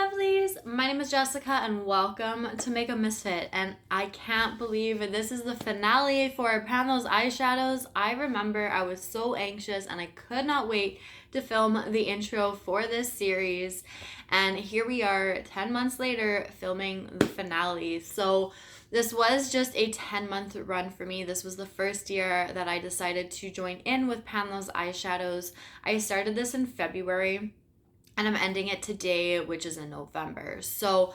lovelies, my name is Jessica and welcome to Makeup.misfit, and I can't believe this is the finale for Pan those eyeshadows. I remember I was so anxious and I could not wait to film the intro for this series, and here we are 10 months later filming the finale. So this was just a 10-month run for me. This was the first year that I decided to join in with Pan those eyeshadows. I started this in February and I'm ending it today, which is in November. So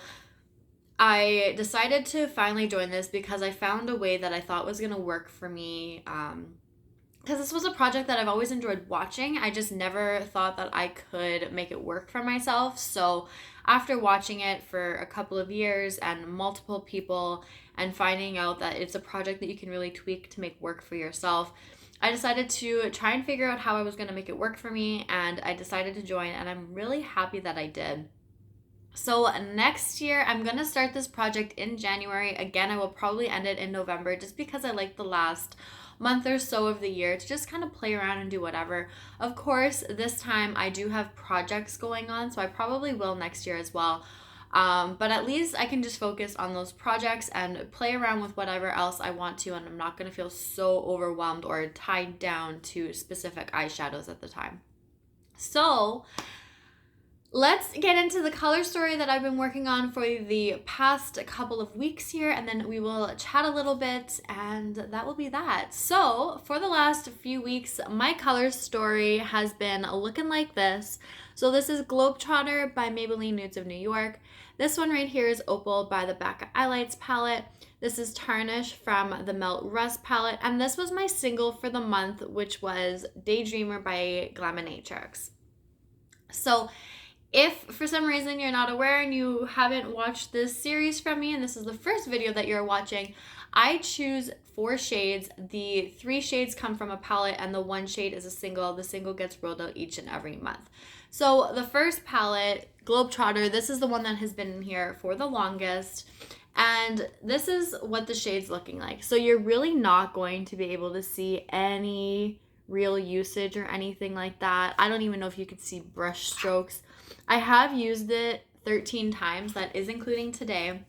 I decided to finally join this because I found a way that I thought was going to work for me. Because this was a project that I've always enjoyed watching. I just never thought that I could make it work for myself. So after watching it for a couple of years and multiple people and finding out that it's a project that you can really tweak to make work for yourself, I decided to try and figure out how I was going to make it work for me, and I decided to join, and I'm really happy that I did. So next year, I'm going to start this project in January. Again, I will probably end it in November just because I like the last month or so of the year to just kind of play around and do whatever. Of course, this time I do have projects going on, so I probably will next year as well. But at least I can just focus on those projects and play around with whatever else I want to, and I'm not going to feel so overwhelmed or tied down to specific eyeshadows at the time. So let's get into the color story that I've been working on for the past couple of weeks here, and then we will chat a little bit, and that will be that. So for the last few weeks, my color story has been looking like this. So this is Globetrotter by Maybelline Nudes of New York. This one right here is Opal by the Becca Eyelights palette. This is Tarnish from the Melt Rust palette. And this was my single for the month, which was Daydreamer by Glaminatrix. So if for some reason you're not aware and you haven't watched this series from me, and this is the first video that you're watching, I choose 4 shades. The 3 shades come from a palette and the 1 shade is a single. The single gets rolled out each and every month. So the first palette, Globetrotter, this is the one that has been in here for the longest. And this is what the shade's looking like. So you're really not going to be able to see any real usage or anything like that. I don't even know if you could see brush strokes. I have used it 13 times, that is including today,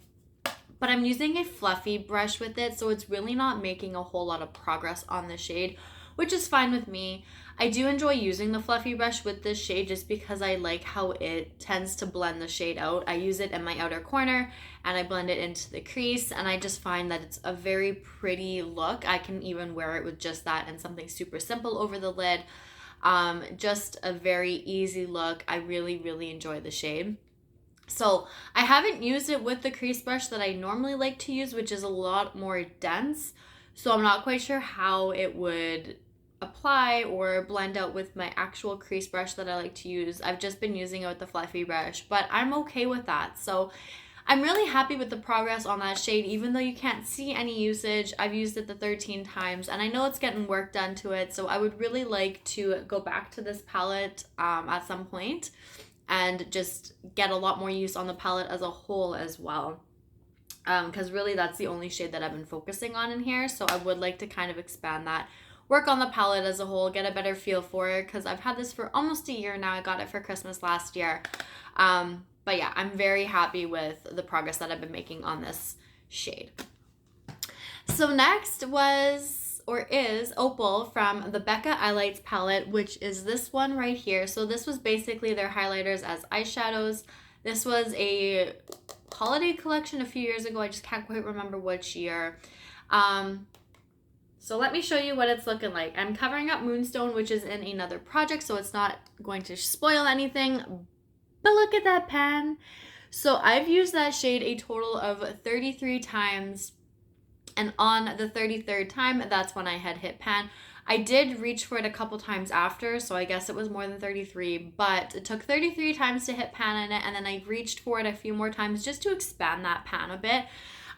but I'm using a fluffy brush with it, so it's really not making a whole lot of progress on the shade, which is fine with me. I do enjoy using the fluffy brush with this shade just because I like how it tends to blend the shade out. I use it in my outer corner and I blend it into the crease, and I just find that it's a very pretty look. I can even wear it with just that and something super simple over the lid. Just a very easy look. I really enjoy the shade. So I haven't used it with the crease brush that I normally like to use, which is a lot more dense. So I'm not quite sure how it would apply or blend out with my actual crease brush that I like to use. I've just been using it with the fluffy brush, but I'm okay with that. So I'm really happy with the progress on that shade, even though you can't see any usage. I've used it the 13 times and I know it's getting work done to it. So I would really like to go back to this palette at some point and just get a lot more use on the palette as a whole as well. Because really that's the only shade that I've been focusing on in here. So I would like to kind of expand that, work on the palette as a whole, get a better feel for it, because I've had this for almost a year now. I got it for Christmas last year. But yeah, I'm very happy with the progress that I've been making on this shade. So next is Opal from the Becca Eyelights palette, which is this one right here. So this was basically their highlighters as eyeshadows. This was a holiday collection a few years ago. I just can't quite remember which year. So let me show you what it's looking like. I'm covering up Moonstone, which is in another project, so it's not going to spoil anything. But look at that pan. So I've used that shade a total of 33 times. And on the 33rd time, that's when I had hit pan. I did reach for it a couple times after, so I guess it was more than 33, but it took 33 times to hit pan in it, and then I reached for it a few more times just to expand that pan a bit.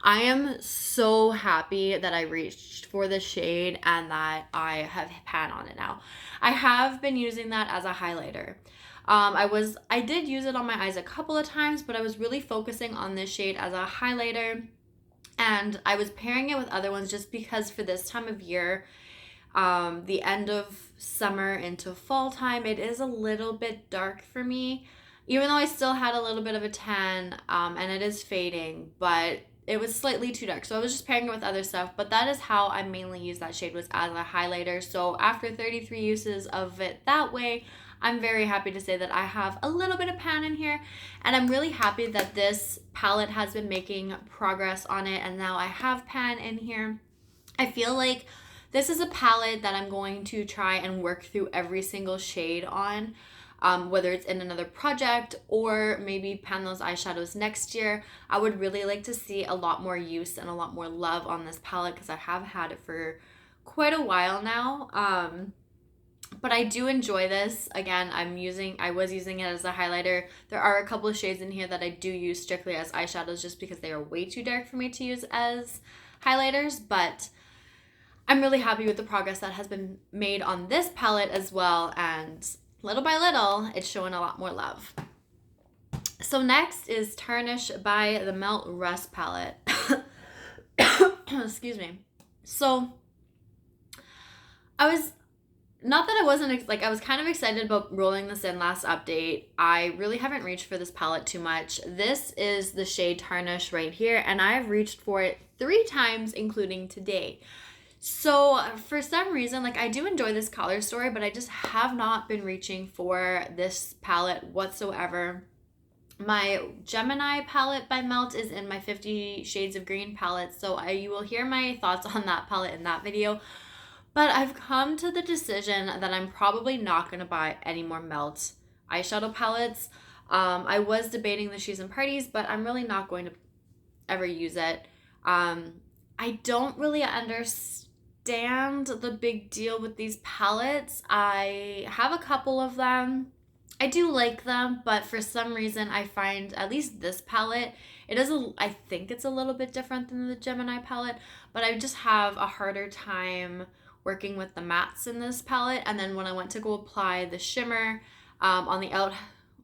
I am so happy that I reached for the shade and that I have pan on it now. I have been using that as a highlighter. I did use it on my eyes a couple of times, but I was really focusing on this shade as a highlighter, and I was pairing it with other ones just because for this time of year, the end of summer into fall time, it is a little bit dark for me. even though I still had a little bit of a tan, and it is fading, but it was slightly too dark. So I was just pairing it with other stuff, but that is how I mainly use that shade, was as a highlighter. So after 33 uses of it that way, I'm very happy to say that I have a little bit of pan in here, and I'm really happy that this palette has been making progress on it, and now I have pan in here. I feel like this is a palette that I'm going to try and work through every single shade on, whether it's in another project or maybe pan those eyeshadows next year. I would really like to see a lot more use and a lot more love on this palette because I have had it for quite a while now. But I do enjoy this. Again, I was using it as a highlighter. There are a couple of shades in here that I do use strictly as eyeshadows just because they are way too dark for me to use as highlighters, but I'm really happy with the progress that has been made on this palette as well, and little by little, it's showing a lot more love. So next is Tarnish by the Melt Rust palette. Excuse me. So I was kind of excited about rolling this in last update. I really haven't reached for this palette too much. This is the shade Tarnish right here, and I've reached for it 3 times, including today. So for some reason, I do enjoy this color story, but I just have not been reaching for this palette whatsoever. My Gemini palette by Melt is in my 50 Shades of Green palette, so you will hear my thoughts on that palette in that video. But I've come to the decision that I'm probably not going to buy any more Melt eyeshadow palettes. I was debating the Shoes and Parties, but I'm really not going to ever use it. I don't really understand the big deal with these palettes. I have a couple of them. I do like them, but for some reason I find at least this palette, I think it's a little bit different than the Gemini palette, but I just have a harder time working with the mattes in this palette. And then when I went to go apply the shimmer on the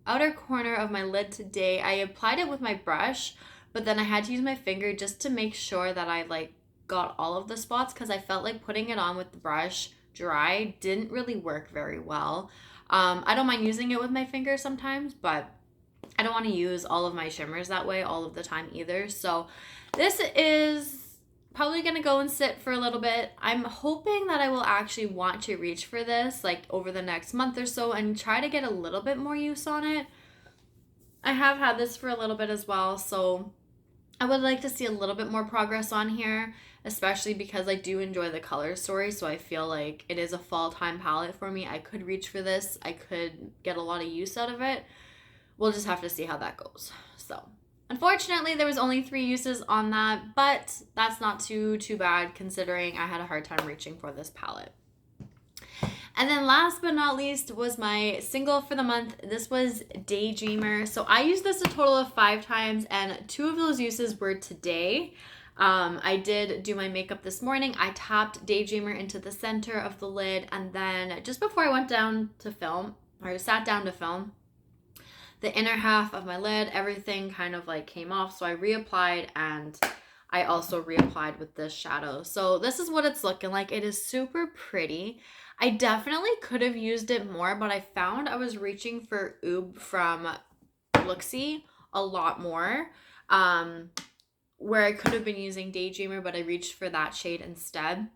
outer corner of my lid today, I applied it with my brush, but then I had to use my finger just to make sure that I got all of the spots, because I felt like putting it on with the brush dry didn't really work very well. I don't mind using it with my finger sometimes, but I don't want to use all of my shimmers that way all of the time either. So this is probably going to go and sit for a little bit. I'm hoping that I will actually want to reach for this over the next month or so and try to get a little bit more use on it. I have had this for a little bit as well, so I would like to see a little bit more progress on here, especially because I do enjoy the color story, so I feel like it is a fall time palette for me. I could reach for this. I could get a lot of use out of it. We'll just have to see how that goes. So unfortunately, there was only 3 uses on that, but that's not too bad considering I had a hard time reaching for this palette. And then last but not least was my single for the month. This was Daydreamer. So I used this a total of 5 times, and 2 of those uses were today. I did do my makeup this morning. I tapped Daydreamer into the center of the lid, and then just before I went down to film, or sat down to film, the inner half of my lid, everything kind of came off. So I reapplied, and I also reapplied with this shadow. So this is what it's looking like. It is super pretty. I definitely could have used it more, but I found I was reaching for Oob from Alexy a lot more, where I could have been using Daydreamer, but I reached for that shade instead.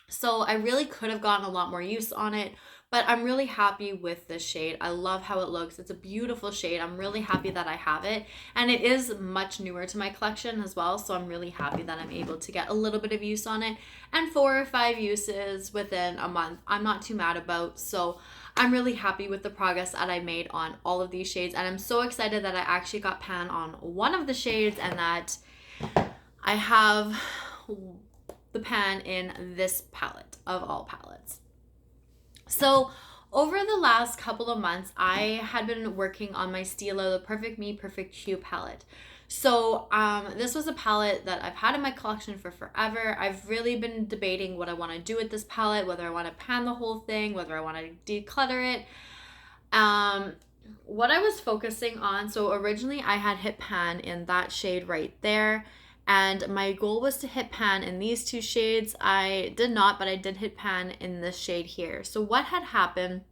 So I really could have gotten a lot more use on it, but I'm really happy with this shade. I love how it looks. It's a beautiful shade. I'm really happy that I have it, and it is much newer to my collection as well, so I'm really happy that I'm able to get a little bit of use on it, and 4 or 5 uses within a month I'm not too mad about. So I'm really happy with the progress that I made on all of these shades, and I'm so excited that I actually got pan on one of the shades and that I have the pan in this palette of all palettes. So over the last couple of months, I had been working on my Stila, the Perfect Me, Perfect Hue palette. So this was a palette that I've had in my collection for forever. I've really been debating what I want to do with this palette, whether I want to pan the whole thing, whether I want to declutter it. What I was focusing on, so originally I had hit pan in that shade right there, and my goal was to hit pan in these 2 shades. I did not, but I did hit pan in this shade here. So what had happened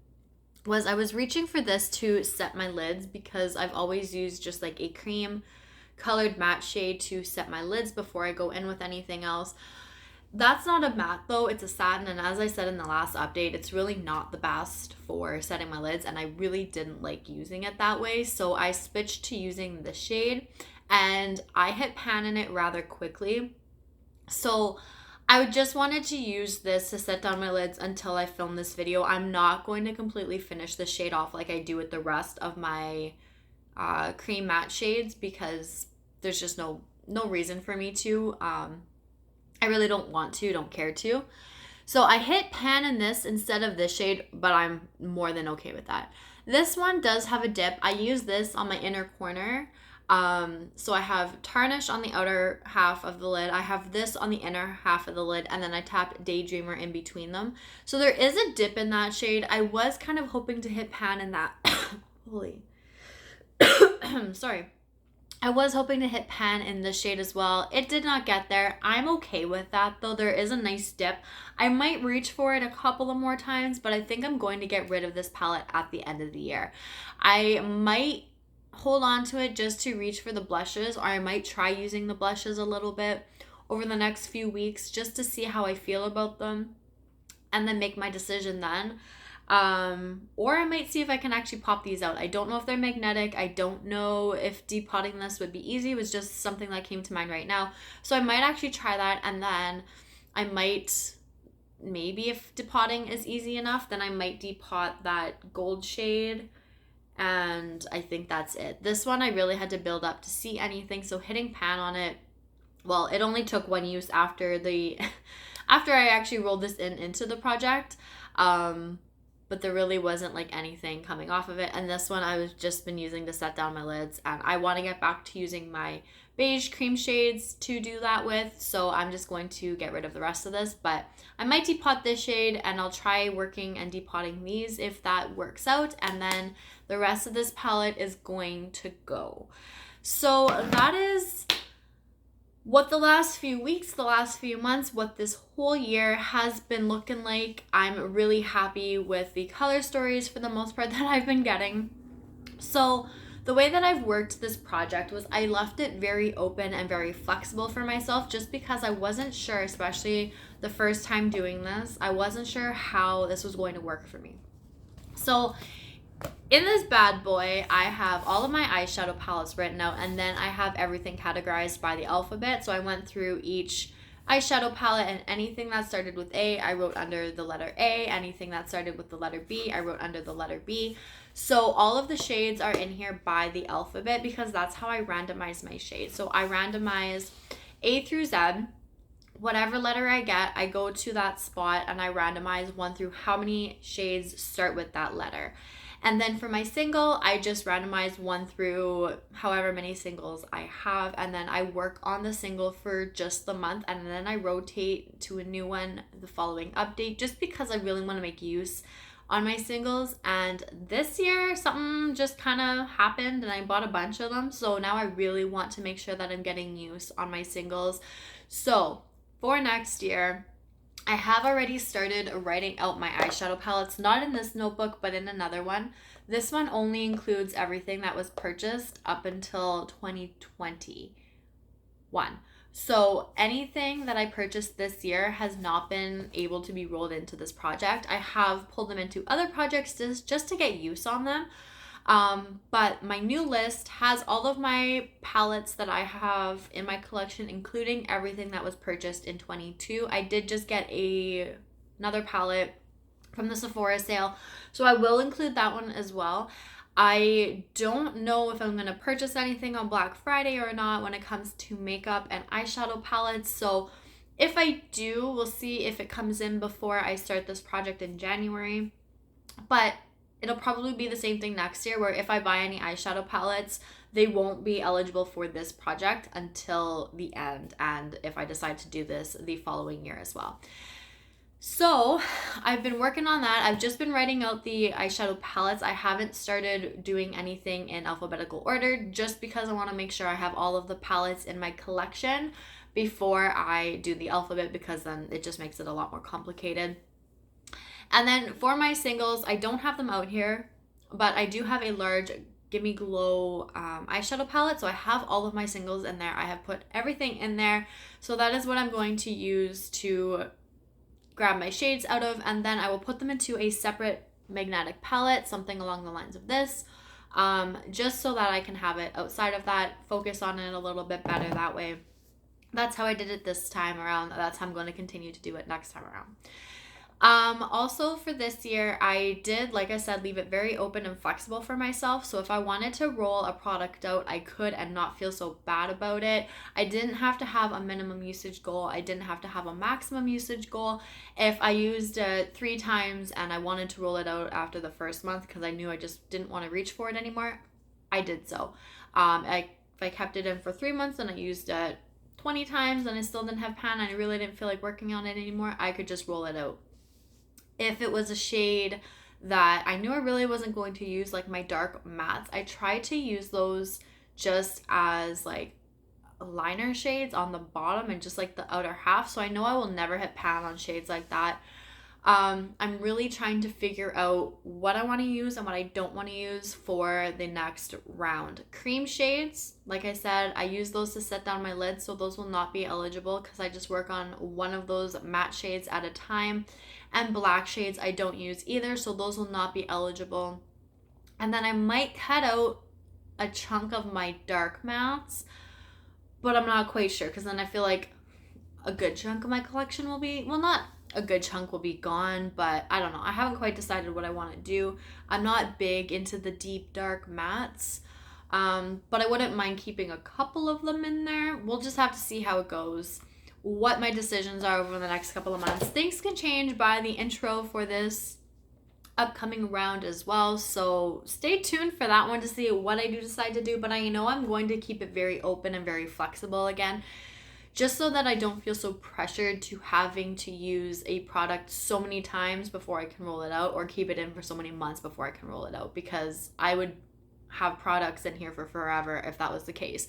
was I was reaching for this to set my lids because I've always used just like a cream colored matte shade to set my lids before I go in with anything else. That's not a matte though, it's a satin, and as I said in the last update, it's really not the best for setting my lids, and I really didn't like using it that way, so I switched to using this shade, and I hit pan in it rather quickly. So I just wanted to use this to set down my lids until I film this video. I'm not going to completely finish the shade off like I do with the rest of my cream matte shades because there's just no reason for me to. I really don't want to, don't care to. So I hit pan in this instead of this shade, but I'm more than okay with that. This one does have a dip. I use this on my inner corner. So I have tarnish on the outer half of the lid. I have this on the inner half of the lid, and then I tapped Daydreamer in between them. So there is a dip in that shade. I was kind of hoping to hit pan in that. Holy. Sorry. I was hoping to hit pan in this shade as well. It did not get there. I'm okay with that though. There is a nice dip. I might reach for it a couple of more times, but I think I'm going to get rid of this palette at the end of the year. I might hold on to it just to reach for the blushes, or I might try using the blushes a little bit over the next few weeks just to see how I feel about them and then make my decision then. Or I might see if I can actually pop these out. I don't know if they're magnetic. I don't know if depotting this would be easy. It was just something that came to mind right now. So I might actually try that, and then I might, maybe if depotting is easy enough, then I might depot that gold shade, and I think that's it. This one I really had to build up to see anything, so hitting pan on it, well, it only took one use after the after I actually rolled this into the project. But there really wasn't like anything coming off of it. And this one I was just been using to set down my lids, and I want to get back to using my beige cream shades to do that with, so I'm just going to get rid of the rest of this. But I might depot this shade, and I'll try working and depotting these if that works out, and then the rest of this palette is going to go. So that is what the last few weeks, the last few months, what this whole year has been looking like. I'm really happy with the color stories for the most part that I've been getting. So the way that I've worked this project was I left it very open and very flexible for myself, just because I wasn't sure, especially the first time doing this, I wasn't sure how this was going to work for me. So in this bad boy, I have all of my eyeshadow palettes written out, and then I have everything categorized by the alphabet. So I went through each eyeshadow palette, and anything that started with A, I wrote under the letter A. Anything that started with the letter B, I wrote under the letter B. So all of the shades are in here by the alphabet because that's how I randomize my shades. So I randomize A through Z. Whatever letter I get, I go to that spot and I randomize 1 through how many shades start with that letter. And then for my single, I just randomize 1 through however many singles I have. And then I work on the single for just the month. And then I rotate to a new one the following update, just because I really want to make use on my singles. And this year, something just kind of happened and I bought a bunch of them. So now I really want to make sure that I'm getting use on my singles. So for next year, I have already started writing out my eyeshadow palettes, not in this notebook, but in another one. This one only includes everything that was purchased up until 2021. So anything that I purchased this year has not been able to be rolled into this project. I have pulled them into other projects just to get use on them. But my new list has all of my palettes that I have in my collection, including everything that was purchased in 22. I did just get another palette from the Sephora sale, so I will include that one as well. I don't know if I'm going to purchase anything on Black Friday or not when it comes to makeup and eyeshadow palettes, so if I do, we'll see if it comes in before I start this project in January. But it'll probably be the same thing next year, where if I buy any eyeshadow palettes, they won't be eligible for this project until the end, and if I decide to do this the following year as well. So I've been working on that. I've just been writing out the eyeshadow palettes. I haven't started doing anything in alphabetical order, just because I want to make sure I have all of the palettes in my collection before I do the alphabet, because then it just makes it a lot more complicated. And then for my singles, I don't have them out here, but I do have a large Gimme Glow eyeshadow palette. So I have all of my singles in there. I have put everything in there. So that is what I'm going to use to grab my shades out of. And then I will put them into a separate magnetic palette, something along the lines of this, just so that I can have it outside of that, focus on it a little bit better that way. That's how I did it this time around. That's how I'm going to continue to do it next time around. Also for this year, I did, like I said, leave it very open and flexible for myself. So if I wanted to roll a product out, I could and not feel so bad about it. I didn't have to have a minimum usage goal. I didn't have to have a maximum usage goal. If I used it 3 times and I wanted to roll it out after the first month because I knew I just didn't want to reach for it anymore, I did so. If I kept it in for 3 months and I used it 20 times and I still didn't have pan and I really didn't feel like working on it anymore, I could just roll it out. If it was a shade that I knew I really wasn't going to use, like my dark mattes, I tried to use those just as like liner shades on the bottom and just like the outer half. So I know I will never hit pan on shades like that. I'm really trying to figure out what I want to use and what I don't want to use for the next round. Cream shades, like I said, I use those to set down my lids, so those will not be eligible because I just work on one of those matte shades at a time. And black shades I don't use either, so those will not be eligible. And then I might cut out a chunk of my dark mattes, but I'm not quite sure because then I feel like a good chunk of my collection will be, well, not a good chunk will be gone, but I don't know. I haven't quite decided what I want to do. I'm not big into the deep dark mattes, but I wouldn't mind keeping a couple of them in there. We'll just have to see how it goes, what my decisions are over the next couple of months. Things can change by the intro for this upcoming round as well, so stay tuned for that one to see what I do decide to do. But I know I'm going to keep it very open and very flexible again, just so that I don't feel so pressured to having to use a product so many times before I can roll it out, or keep it in for so many months before I can roll it out, because I would have products in here for forever if that was the case.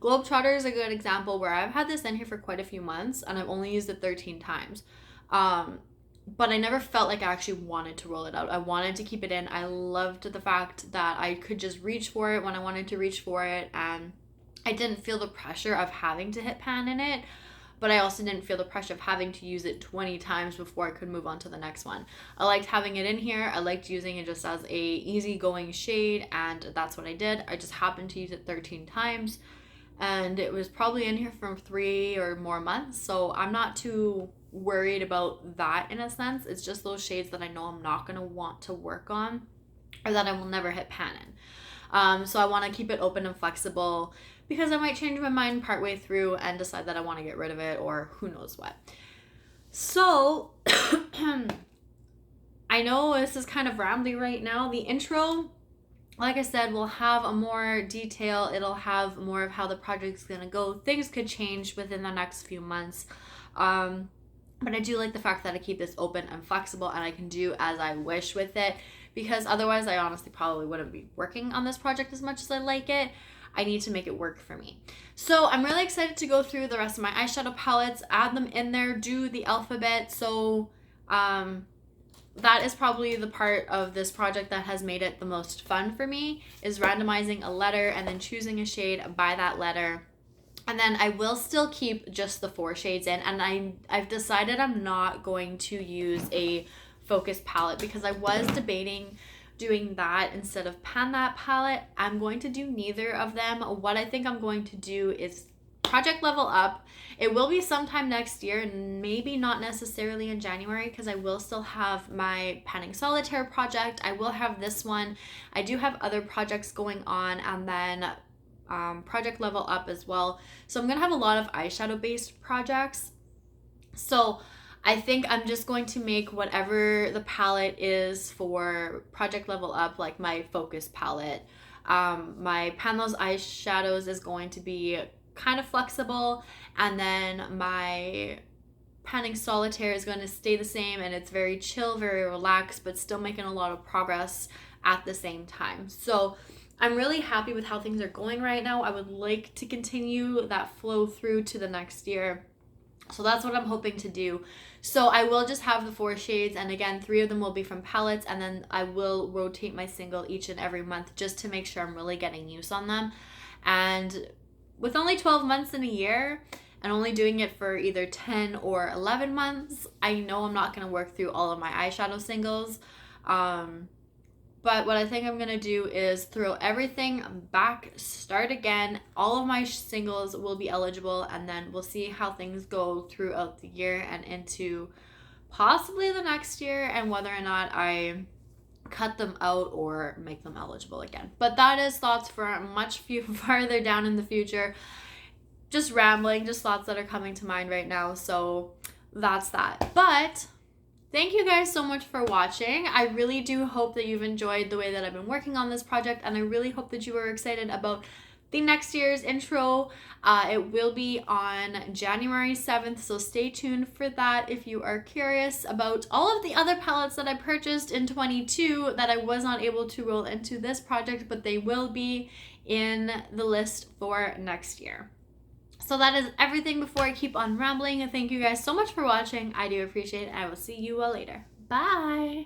Globetrotter is a good example where I've had this in here for quite a few months and I've only used it 13 times. But I never felt like I actually wanted to roll it out. I wanted to keep it in. I loved the fact that I could just reach for it when I wanted to reach for it, and I didn't feel the pressure of having to hit pan in it, but I also didn't feel the pressure of having to use it 20 times before I could move on to the next one. I liked having it in here. I liked using it just as a easygoing shade, and that's what I did. I just happened to use it 13 times, and it was probably in here for 3 or more months, so I'm not too worried about that in a sense. It's just those shades that I know I'm not going to want to work on, or that I will never hit pan in. So I want to keep it open and flexible, because I might change my mind partway through and decide that I want to get rid of it, or who knows what. So I know this is kind of rambly right now. The intro, like I said, will have a more detail. It'll have more of how the project's going to go. Things could change within the next few months. But I do like the fact that I keep this open and flexible and I can do as I wish with it, because otherwise I honestly probably wouldn't be working on this project as much as I like it. I need to make it work for me. So I'm really excited to go through the rest of my eyeshadow palettes, add them in there, do the alphabet. So that is probably the part of this project that has made it the most fun for me, is randomizing a letter and then choosing a shade by that letter. And then I will still keep just the 4 shades in, and I've decided I'm not going to use a focus palette, because I was debating doing that instead of pan that palette. I'm going to do neither of them. What I think I'm going to do is project level up. It will be sometime next year, and maybe not necessarily in January, because I will still have my panning solitaire project. I will have this one. I do have other projects going on, and then project level up as well. So I'm gonna have a lot of eyeshadow based projects. So I think I'm just going to make whatever the palette is for project level up, like my focus palette. My pan those eyeshadows is going to be kind of flexible, and then my panning solitaire is going to stay the same, and it's very chill, very relaxed, but still making a lot of progress at the same time. So I'm really happy with how things are going right now. I would like to continue that flow through to the next year. So that's what I'm hoping to do. So I will just have the 4 shades, and again, 3 of them will be from palettes, and then I will rotate my single each and every month just to make sure I'm really getting use on them. And with only 12 months in a year and only doing it for either 10 or 11 months, I know I'm not going to work through all of my eyeshadow singles. But what I think I'm going to do is throw everything back, start again. All of my singles will be eligible, and then we'll see how things go throughout the year and into possibly the next year, and whether or not I cut them out or make them eligible again. But that is thoughts for much farther down in the future. Just rambling, just thoughts that are coming to mind right now. So that's that. But thank you guys so much for watching. I really do hope that you've enjoyed the way that I've been working on this project, and I really hope that you are excited about the next year's intro. It will be on January 7th, so stay tuned for that if you are curious about all of the other palettes that I purchased in 22 that I was not able to roll into this project, but they will be in the list for next year. So that is everything before I keep on rambling. Thank you guys so much for watching. I do appreciate it. I will see you all later. Bye.